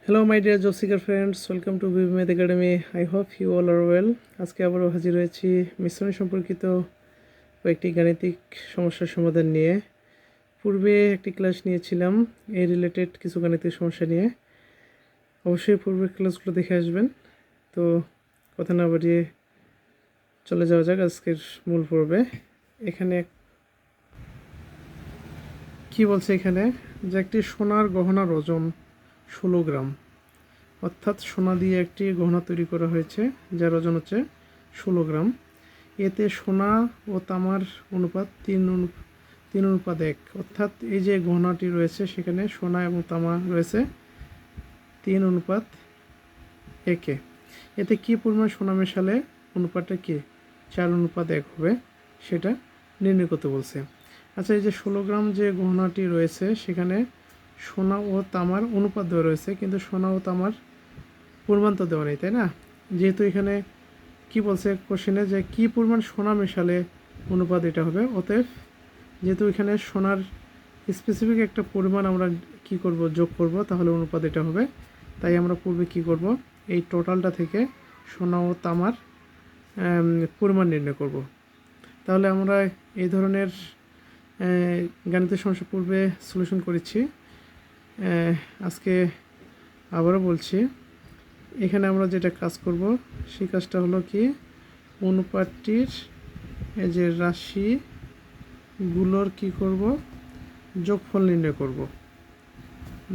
Hello my dear job seeker friends, welcome to বিবিমেথ academy. I hope you all are well. আজকে আবারও হাজির হয়েছি মিশ্রণ সম্পর্কিত কয়েকটি গাণিতিক সমস্যার সমাধান নিয়ে। পূর্বে একটি ক্লাস নিয়েছিলাম এই রিলেটেড কিছু গাণিতিক সমস্যা নিয়ে। অবশ্যই পূর্বের ক্লাসগুলো দেখে আসবেন। তো কথা না বাড়িয়ে চলে যাওয়া যাক আজকের মূল পর্বে। এখানে কি বলছে, এখানে যে একটি সোনার গহনার ওজন 16 গ্রাম, অর্থাৎ সোনা দিয়ে একটি গহনা তৈরি করা হয়েছে যার ওজন হচ্ছে 16 গ্রাম। এতে সোনা ও তামার অনুপাত 3:1, অর্থাৎ এই যে গহনাটি রয়েছে সেখানে সোনা এবং তামা রয়েছে 3:1। এতে কি পরিমাণ সোনা মেশালে অনুপাতটা কি 4:1 হবে সেটা নির্ণয় করতে বলছে। আচ্ছা, এই যে 16 গ্রাম যে গহনাটি রয়েছে সেখানে সোনা ও তামার অনুপাত দেওয়া রয়েছে, কিন্তু সোনা ও তামার পরিমাণ তো দেওয়া নেই, তাই না? যেহেতু এখানে কি বলছে কোশ্চেনে যে কি পরিমাণ সোনা মেশালে অনুপাত এটা হবে, অতএব যেহেতু এখানে সোনার স্পেসিফিক একটা পরিমাণ আমরা কি করব, যোগ করব, তাহলে অনুপাত এটা হবে। তাই আমরা পূর্বে কি করব, এই টোটালটা থেকে সোনা ও তামার পরিমাণ নির্ণয় করব। তাহলে আমরা এই ধরনের গাণিতিক সমস্যা পূর্বে সলিউশন করেছি। আজকে আবারও বলছি, এখানে আমরা যেটা কাজ করব সেই কাজটা হলো কি, অনুপাতটির এই যে রাশিগুলোর কি করব, যোগফল নির্ণয় করব।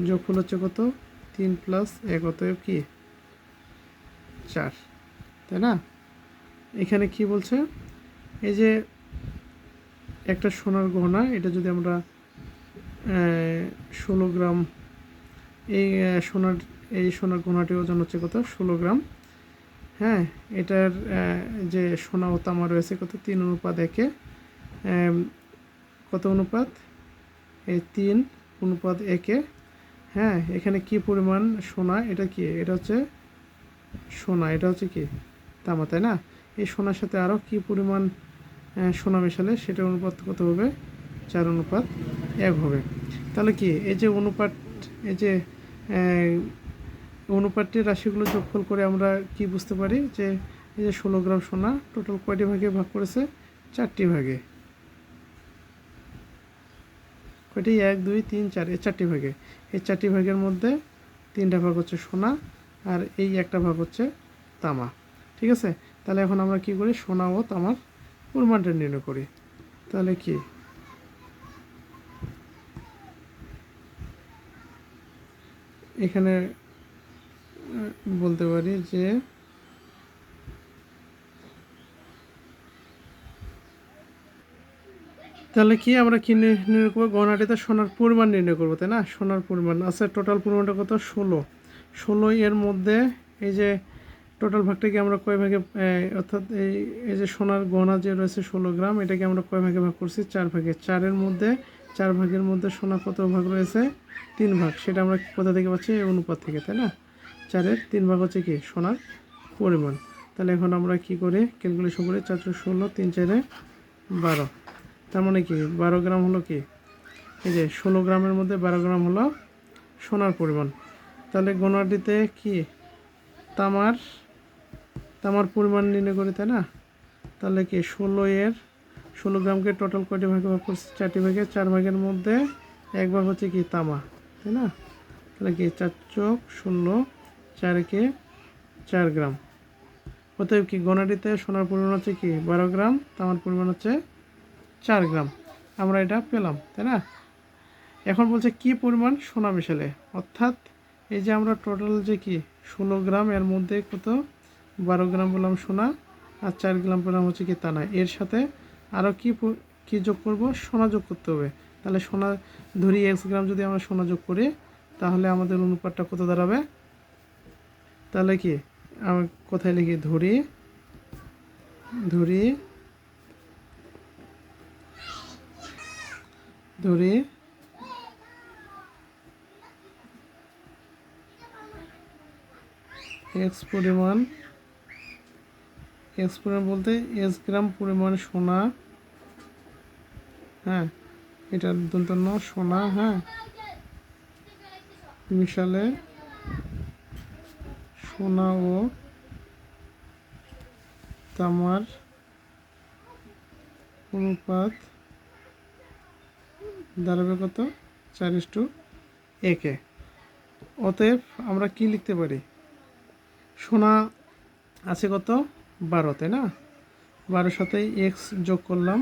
যোগফল হচ্ছে কত, 3 + 1, অতএব কি 4, তাই না? এখানে কি বলছে, এই যে একটা সোনার গহনা, এটা যদি আমরা 16 গ্রাম, এই সোনার গহনাটির ওজন হচ্ছে কত, 16 গ্রাম। হ্যাঁ, এটার যে সোনা ও তামা রয়েছে কত, 3:1। কত অনুপাত, এই 3:1। হ্যাঁ, এখানে কি পরিমাণ সোনা, এটা কি, এটা হচ্ছে সোনা, এটা হচ্ছে কি তামা, তাই না? এই সোনার সাথে আরও কি পরিমাণ সোনা মেশালে সেটার অনুপাত কত হবে, 4:1 হবে। তাহলে কি এই যে অনুপাত, এই যে অনুপাতটির রাশিগুলো যোগফল করে আমরা কি বুঝতে পারি যে এই যে 16 গ্রাম সোনা টোটাল কয়টি ভাগে ভাগ করেছে, 4টি ভাগে। কয়টি, 1 2 3 4, এই 4টি ভাগে। এই 4টি ভাগের মধ্যে 3টা ভাগ হচ্ছে সোনা আর এই একটা ভাগ হচ্ছে তামা। ঠিক আছে, তাহলে এখন আমরা কি করি, সোনা ও তামার পরিমাণটা নির্ণয় করি। তাহলে কি, এখানে বলতে পারি যে তাহলে কি আমরা কি নির্ণয় করবো, গহনাটিতে সোনার পরিমাণ নির্ণয় করবো, তাই না? সোনার পরিমাণ আচ্ছা, টোটাল পরিমাণটা কত, 16। এর মধ্যে এই যে টোটাল ভাগটাকে আমরা কয় ভাগে, অর্থাৎ এই যে সোনার গহনা যে রয়েছে 16 গ্রাম, এটাকে আমরা কয় ভাগে ভাগ করছি, 4 ভাগে। 4 ভাগের মধ্যে সোনা কত ভাগ রয়েছে, 3 ভাগ। সেটা আমরা কোথা থেকে পাচ্ছি, এই অনুপাত থেকে, তাই না? 4-এর 3 ভাগ হচ্ছে কি সোনার পরিমাণ। তাহলে এখন আমরা কি করি, ক্যালকুলেশন করি, 4 × 16, 3 × 4 = 12। তার মানে কি 12 গ্রাম হলো কি, এই যে 16 গ্রামের মধ্যে 12 গ্রাম হলো সোনার পরিমাণ। তাহলে গহনাটিতে কি তামার পরিমাণ নির্ণয় করি, তাই না? তাহলে কি 16 গ্রামকে টোটাল কয়টি ভাগে ভাগ করছি, 4টি ভাগে। 4 ভাগের মধ্যে 1 ভাগ হচ্ছে কি তামা, তাই না? তাহলে কি 4 × 16, 4 × 4 গ্রাম। অতএব কি গহনাটিতে সোনার পরিমাণ হচ্ছে কি 12 গ্রাম, তামার পরিমাণ হচ্ছে 4 গ্রাম। আমরা এটা পেলাম, তাই না? এখন বলছে কি পরিমাণ সোনা মেশালে, অর্থাৎ এই যে আমরা টোটাল যে কি 16 গ্রাম, এর মধ্যে কত 12 গ্রাম বললাম সোনা আর 4 গ্রাম পেলাম হচ্ছে কি তামা। এর সাথে আরও কি যোগ করব, সোনা যোগ করতে হবে। তাহলে সোনা ধরি x গ্রাম, যদি আমরা সোনা যোগ করি তাহলে আমাদের অনুপাতটা কত দাঁড়াবে, তাহলে কি আমি কোথায় লিখি, ধরি x পরিমাণ বলতে s গ্রাম পরিমাণ সোনা, হ্যাঁ, এটার দন্তন্য সোনা, হ্যাঁ, মিশালে সোনা ও তামার অনুপাত দাঁড়াবে কত? 4:1। অতএব আমরা কি লিখতে পারি? সোনা আছে কত? 12, তাই না? 12 সাথে এক্স যোগ করলাম,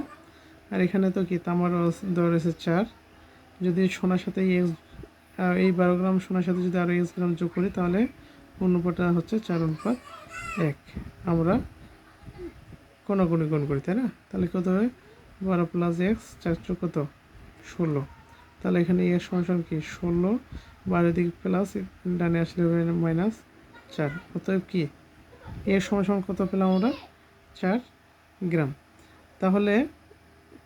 আর এখানে তো কি তামার দেওয়া রয়েছে 4। যদি সোনার সাথে এক্স, এই 12 গ্রাম সোনার সাথে যদি আরও এক্স গ্রাম যোগ করি তাহলে অনুপাতটা হচ্ছে 4:1। আমরা কোনাকুনি গুণ করি, তাই না? তাহলে কত হবে? 12 + x 4 কত? 16। তাহলে এখানে এর সমান কি 16, 12 দিকে প্লাস, ডানে আসলে হবে -4। অতএব কি এর সমান কত পেলাম আমরা? 4 গ্রাম। তাহলে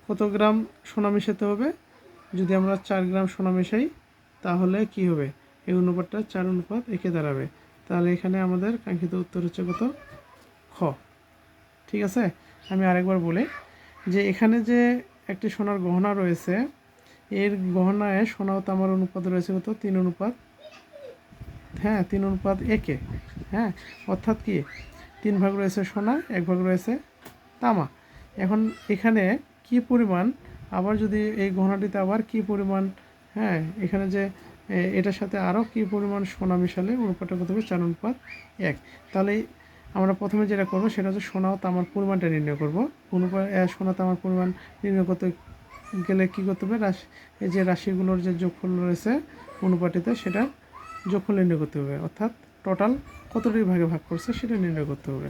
কত গ্রাম সোনা মেশাতে হবে? যদি আমরা 4 গ্রাম সোনা মেশাই তাহলে কি হবে? এই অনুপাতটা 4:1 দাঁড়াবে। তাহলে এখানে আমাদের কাঙ্ক্ষিত উত্তর হচ্ছে কত? খ। ঠিক আছে, আমি আরেকবার বলি যে এখানে যে একটি সোনার গহনা রয়েছে, এর গহনায় সোনা ও তামার অনুপাত রয়েছে কত? 3:1। হ্যাঁ, 3:1। হ্যাঁ, অর্থাৎ কি 3 ভাগ রয়েছে সোনা, 1 ভাগ রয়েছে তামা। এখন এখানে কি পরিমাণ, আবার যদি এই গহনাটিতে আবার কি পরিমাণ, হ্যাঁ এখানে যে এটার সাথে আরও কি পরিমাণ সোনা মিশালে অনুপাতটা কত হবে? 4:1। তাহলে আমরা প্রথমে যেটা করব সেটা হচ্ছে সোনা ও তামার পরিমাণটা নির্ণয় করব। সোনা তামার পরিমাণ নির্ণয় করতে গেলে কী করতে হবে? এই যে রাশিগুলোর যে যোগফল রয়েছে অনুপাটিতে, সেটা যোগফল নির্ণয় করতে হবে, অর্থাৎ টোটাল কতটি ভাগে ভাগ করছে সেটা নির্ণয় করতে হবে।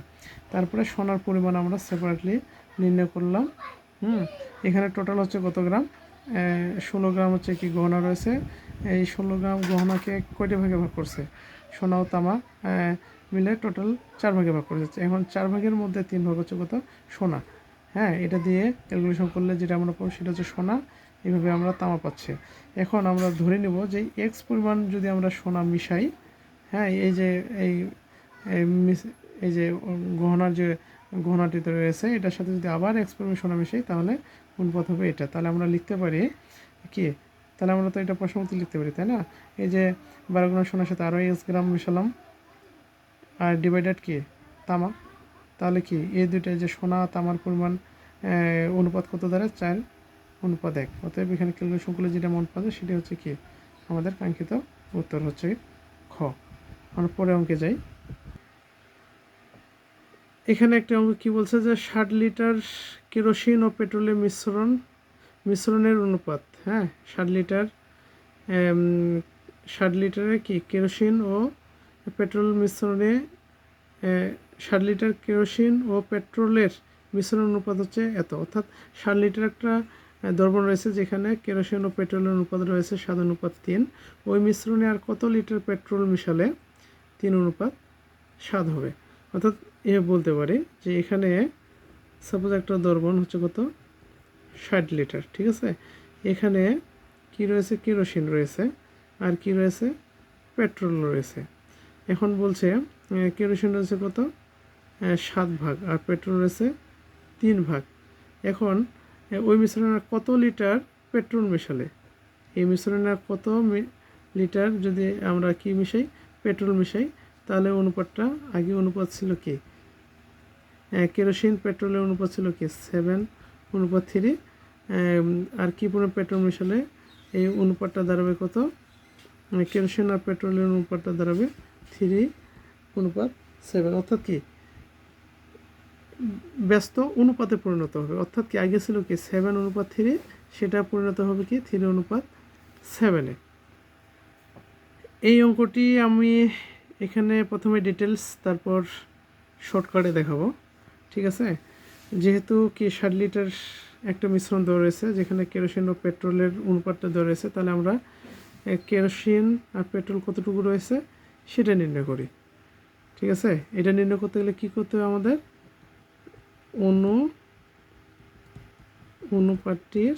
তারপরে সোনার পরিমাণ আমরা সেপারেটলি নির্ণয় করলাম। এখানে টোটাল হচ্ছে কত গ্রাম? 16 গ্রাম হচ্ছে কি গহনা রয়েছে। এই 16 গ্রাম গহনাকে কয়টি ভাগে ভাগ করছে? সোনা ও তামা মিলে টোটাল 4 ভাগে ভাগ করেছে। এখন 4 ভাগের মধ্যে 3 ভাগ হচ্ছে কত? সোনা। হ্যাঁ, এটা দিয়ে ক্যালকুলেশন করলে যেটা আমরা পাবো সেটা হচ্ছে সোনা, এইভাবে আমরা তামা পাচ্ছি। এখন আমরা ধরে নেব যে এক্স পরিমাণ যদি আমরা সোনা মিশাই, হ্যাঁ এই যে এই যে গহনার যে গহনাটিতে রয়েছে এটার সাথে যদি আবার এক্স পরিমাণ সোনা মিশাই তাহলে অনুপাত হবে এটা। তাহলে আমরা লিখতে পারি কি? তাহলে আমরা তো এটা প্রশ্নমতো লিখতে পারি, তাই না? এই যে 12 গ্রাম সোনার সাথে আরও এক্স গ্রাম মিশালাম, আর ডিভাইডেড কি তামা। তাহলে কি এই দুইটাই যে সোনা তামার পরিমাণ অনুপাত কত দ্বারা? 4:1। অতএব এখানে ক্যালকুলেশন করলে যেটা মন পাওয়া যায় সেটা হচ্ছে কি আমাদের কাঙ্ক্ষিত উত্তর হচ্ছে খ। আমরা পরে অঙ্কে যাই। এখানে একটা অঙ্ক কি বলছে যে 60 লিটার কেরোসিন ও পেট্রোলের মিশ্রণের অনুপাত। হ্যাঁ, 60 লিটারে কি কেরোসিন ও পেট্রোল মিশ্রণে 60 লিটার কেরোসিন ও পেট্রোলের মিশ্রণ অনুপাত হচ্ছে এত। অর্থাৎ 60 লিটার একটা দ্রবণ রয়েছে যেখানে কেরোসিন ও পেট্রোলের অনুপাত রয়েছে 7:3। ওই মিশ্রণে আর কত লিটার পেট্রোল মিশালে 3:7 হবে? অর্থাৎ এ বলতে পারি যে এখানে সাপোজ একটা দ্রবণ হচ্ছে কত? 60 লিটার। ঠিক আছে, এখানে কি রয়েছে? কেরোসিন রয়েছে, আর কি রয়েছে? পেট্রোল রয়েছে। এখন বলছে কেরোসিন রয়েছে কত? 7 ভাগ, আর পেট্রোল রয়েছে 3 ভাগ। এখন ওই মিশ্রণে কত লিটার পেট্রোল মেশালে, এই মিশ্রণে কত লিটার যদি আমরা কি মিশাই? পেট্রোল মিশাই, তাহলে অনুপাতটা আগে অনুপাত ছিল কি? কেরোসিন পেট্রোলের অনুপাত ছিল কি? 7:3। আর কি পরিমাণ পেট্রোল মিশালে এই অনুপাতটা দাঁড়াবে কত? কেরোসিন আর পেট্রোলের অনুপাতটা দাঁড়াবে 3:7। অর্থাৎ কি ব্যস্ত অনুপাতে পরিণত হবে। অর্থাৎ কি আগে ছিল কি 7:3, সেটা পরিণত হবে কি 3:7-এ। এই অঙ্কটি আমি এখানে প্রথমে ডিটেলস তারপর শর্টকাটে দেখাবো। ঠিক আছে, যেহেতু কি 60 লিটার একটা মিশ্রণ দেওয়া রয়েছে যেখানে কেরোসিন ও পেট্রোলের অনুপাতটা দেওয়া রয়েছে, তাহলে আমরা কেরোসিন আর পেট্রোল কতটুকু রয়েছে সেটা নির্ণয় করি। ঠিক আছে, এটা নির্ণয় করতে গেলে কী করতে হবে আমাদের? অনুপাতটির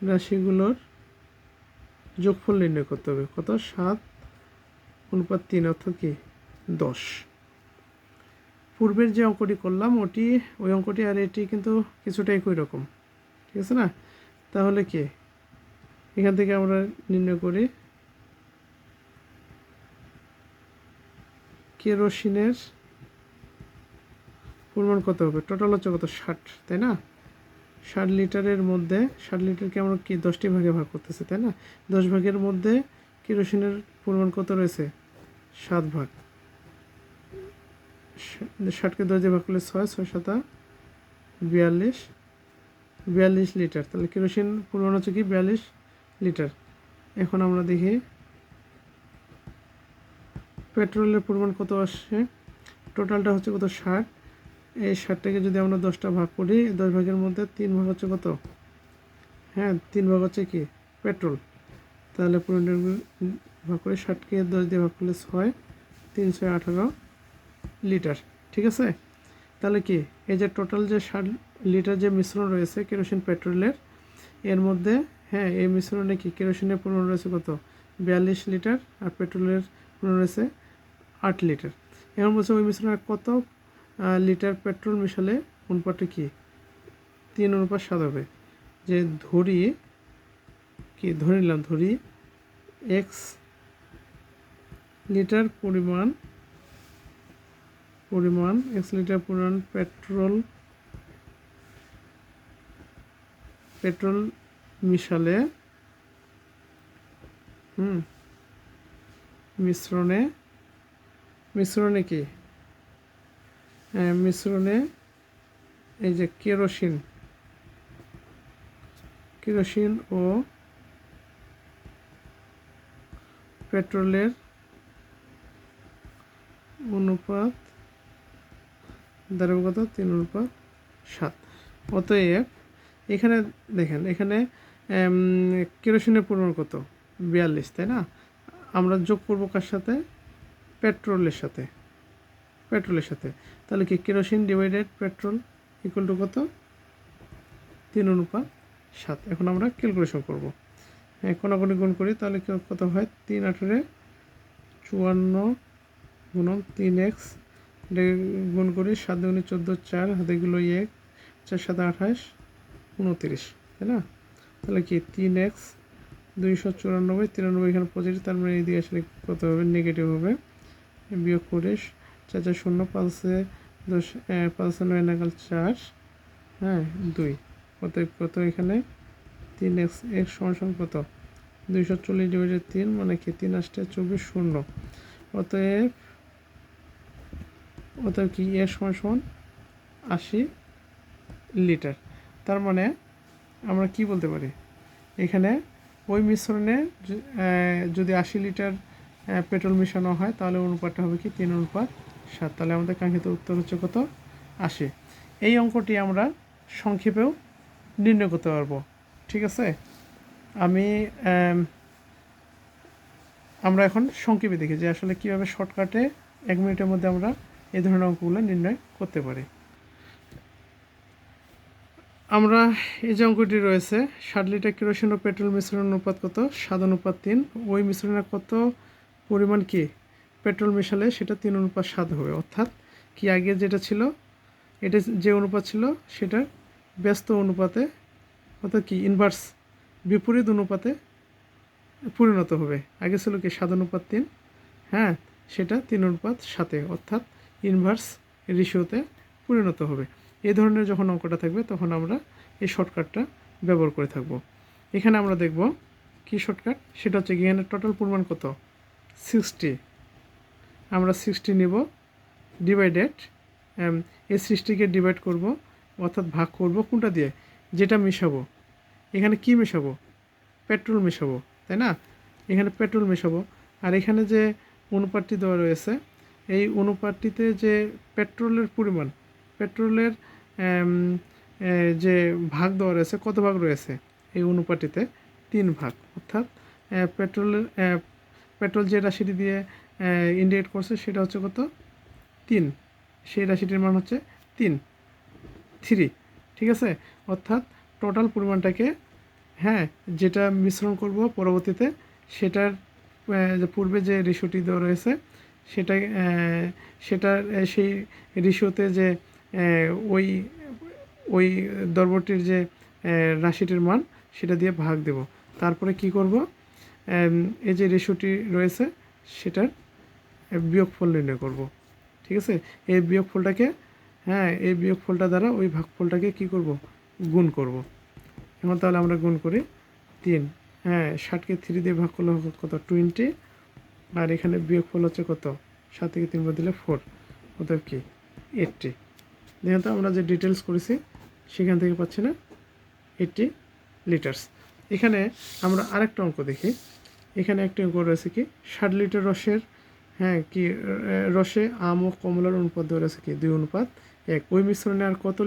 রাশিগুলোর যোগফল নির্ণয় করতে হবে। কত? 7:3, অর্থাৎ কি 10। পূর্বের যে অঙ্কটি করলাম ওই অঙ্কটি আর এটি কিন্তু কিছুটা একই রকম। ঠিক আছে না? তাহলে কি এখান থেকে আমরা নির্ণয় করি কেরোসিনের পরিমাণ কত হবে? টোটাল হচ্ছে কত? 60, তাই না? 60 লিটারের মধ্যে 60 লিটারকে আমরা কি 10টি ভাগে ভাগ করতেছি, তাই না? 10 ভাগের মধ্যে কেরোসিনের পরিমাণ কত রয়েছে? 7 ভাগ। 60কে 10 দিয়ে ভাগ করলে 6, 6 7 42 লিটার। তাহলে কেরোসিন পরিমাণ হচ্ছে কি 42 লিটার। এখন আমরা দেখি পেট্রোলের পরিমাণ কত আসছে। টোটালটা হচ্ছে কত? 60। এই 60টাকে যদি আমরা 10টা ভাগ করি, 10 ভাগের মধ্যে 3 ভাগ হচ্ছে কত? হ্যাঁ, 3 ভাগ হচ্ছে কি পেট্রোল। তাহলে পরিমাণটা ভাগ করে 60কে 10 দিয়ে ভাগ করলে 6, 3 6 18 লিটার। ঠিক আছে? তাহলে কি এই যে টোটাল যে 60 লিটার যে মিশ্রণ রয়েছে কেরোসিন পেট্রোলের, এর মধ্যে হ্যাঁ এই মিশ্রণে কি কেরোসিনের পরিমাণ রয়েছে কত? 42 লিটার, আর পেট্রোলের পরিমাণ রয়েছে 8 লিটার। এখন বলছে ওই মিশ্রণে কত লিটার পেট্রোল মিশালে অনুপাতটা কি 3:7 হবে। যে ধরি কি ধরে নিলাম, ধরি এক্স লিটার পরিমাণ এক্স লিটার পরিমাণ পেট্রোল মিশালে মিশ্রণে কি মিশ্রণে এই যে কেরোসিন ও পেট্রোলের অনুপাত দাঁড়াবে কত? 3:7। অতএব এখানে দেখেন, এখানে কেরোসিনের পরিমাণ কত? 42, তাই না? আমরা যোগ করব কার সাথে? পেট্রোলের সাথে। তাহলে কি kerosene divided petrol equal to কত? 3:7। এখন আমরা ক্যালকুলেশন করব। হ্যাঁ, কোনাকুনি গুণ করি, তাহলে কত হয়? 3 18 54 গুণন 3x, গুণ করি 7 2 14 4, হাতেগুলো 1, 4 7 28 29, তাই না? তাহলে কি 3x 294, 93 এখানে পজিটিভ, তার মানে এই দিকে আসলে কত হবে? নেগেটিভ হবে। বিয়োগ করে 4 4 0, 5 10 5 9 নাগাল 4, হ্যাঁ 2, কত এখানে 3x সমান কত? 240 ডিভাইডেড 3, মানে কি 3 8 24 0। অতএব কি সমান 80 লিটার। তার মানে আমরা কি বলতে পারি, এখানে ওই মিশ্রণে যদি 80 লিটার পেট্রোল মেশানো হয় তাহলে অনুপাতটা হবে কি 3:7। তাহলে আমাদের কাঙ্ক্ষিত উত্তর হচ্ছে কত? 80। এই অঙ্কটি আমরা সংক্ষেপেও নির্ণয় করতে পারবো। ঠিক আছে? আমরা এখন সংক্ষেপে দেখি যে আসলে কীভাবে শর্টকাটে 1 মিনিটের মধ্যে আমরা এই ধরনের অঙ্কগুলো নির্ণয় করতে পারি। আমরা এই যে অঙ্কটি রয়েছে, 60 লিটার কেরোসিন ও পেট্রোল মিশ্রণ অনুপাত কত? 7:3। ওই মিশ্রণে কত পরিমাণ কি পেট্রোল মেশালে সেটা 3:7 হবে। অর্থাৎ কি আগে যেটা ছিল, এটা যে অনুপাত ছিল সেটা ব্যস্ত অনুপাতে, অর্থাৎ কি ইনভার্স বিপরীত অনুপাতে পরিণত হবে। আগে ছিল কি 7:3, হ্যাঁ সেটা 3:7, অর্থাৎ ইনভার্স রেশিওতে পরিণত হবে। এই ধরনের যখন অঙ্কটা থাকবে তখন আমরা এই শর্টকাটটা ব্যবহার করে থাকব। এখানে আমরা দেখব কি শর্টকাট, সেটা হচ্ছে এখানে টোটাল পরিমাণ কত? 60। আমরা 60 নেব, ডিভাইডেড এই 60কে ডিভাইড করব, অর্থাৎ ভাগ করব কোনটা দিয়ে? যেটা মেশাবো। এখানে কি মেশাবো? পেট্রোল মেশাবো, তাই না? এখানে পেট্রোল মেশাবো। আর এখানে যে অনুপাতটি দেওয়া রয়েছে, এই অনুপাতটিতে যে পেট্রোলের পরিমাণ, পেট্রোলের যে ভাগ দেওয়া রয়েছে, কত ভাগ রয়েছে এই অনুপাতটিতে? 3 ভাগ। অর্থাৎ পেট্রোল যে রাশিটি দিয়ে ইন্ডিকেট করছে সেটা হচ্ছে কত? 3। সেই রাশিটির মান হচ্ছে 3। ঠিক আছে? অর্থাৎ টোটাল পরিমাণটাকে, হ্যাঁ যেটা মিশ্রণ করব পরবর্তীতে, সেটার পূর্বে যে রেশিওটি দেওয়া রয়েছে সেটার সেই রেশিওতে যে ওই দ্রব্যটির যে রাশিটির মান সেটা দিয়ে ভাগ দেব। তারপরে কি করব, এই যে রেশিওটি রয়েছে সেটার বিয়োগফল নির্ণয় করব। ঠিক আছে, এই বিয়োগফলটাকে এই বিয়োগফলটা দ্বারা ওই ভাগফলটাকে কি করব, গুণ করব। এখন তাহলে আমরা গুণ করি 3, 60কে 3 দিয়ে ভাগ করলে হবে কত 20, আর এখানে বিয়োগফল হচ্ছে কত 7 থেকে 3 বাদ দিলে 4, অতএব কি 80। দেখেন তো আমরা যে ডিটেলস করেছি সেখান থেকে পাচ্ছি না 80 লিটার্স। এখানে আমরা আরেকটা অঙ্ক দেখি। এখানে একটা অঙ্ক রয়েছে কি 60 লিটার রসের রসে আম ও কমলার অনুপাত দেওয়া রয়েছে কি 2:1। ওই মিশ্রণে আর কত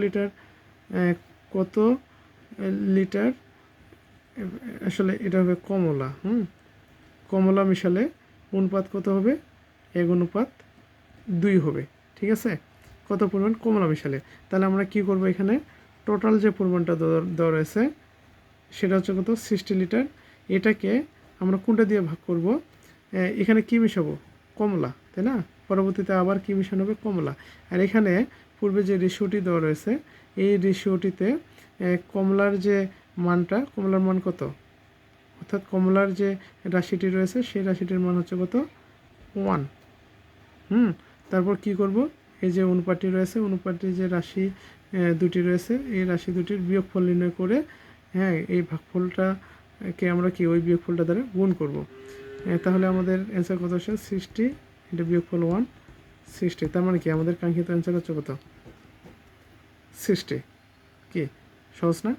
লিটার আসলে এটা হবে কমলা, কমলা মিশালে অনুপাত কত হবে 1:2 হবে। ঠিক আছে, কত পরিমাণ কমলা মিশালে। তাহলে আমরা কি করব, এখানে টোটাল যে পরিমাণটা দেওয়া রয়েছে সেটা হচ্ছে কত 60 লিটার। এটাকে আমরা কোনটা দিয়ে ভাগ করব, এখানে কি মিশাবো কমলা, তাই না, পরবর্তীতে আবার কি মিশানো হবে কমলা। আর এখানে পূর্বে যে রেশিওটি দেওয়া রয়েছে এই রেশিওটিতে কমলার যে মানটা, কমলার মান কত, অর্থাৎ কমলার যে রাশিটি রয়েছে সেই রাশিটির মান হচ্ছে কত 1। তারপর কি করব, এই যে অনুপাতটি রয়েছে, অনুপাতটির যে রাশি দুটি রয়েছে এই রাশি দুটির বিয়োগফল নির্ণয় করে এই ভাগফলটাকে আমরা কি ওই বিয়োগফলটা দ্বারা গুণ করব। তাহলে আমাদের অ্যান্সার কত আসে 60 এটা বিয়োগফল 1, 60। তার মানে কি আমাদের কাঙ্ক্ষিত অ্যান্সার হচ্ছে কত 60। কি সহজ না?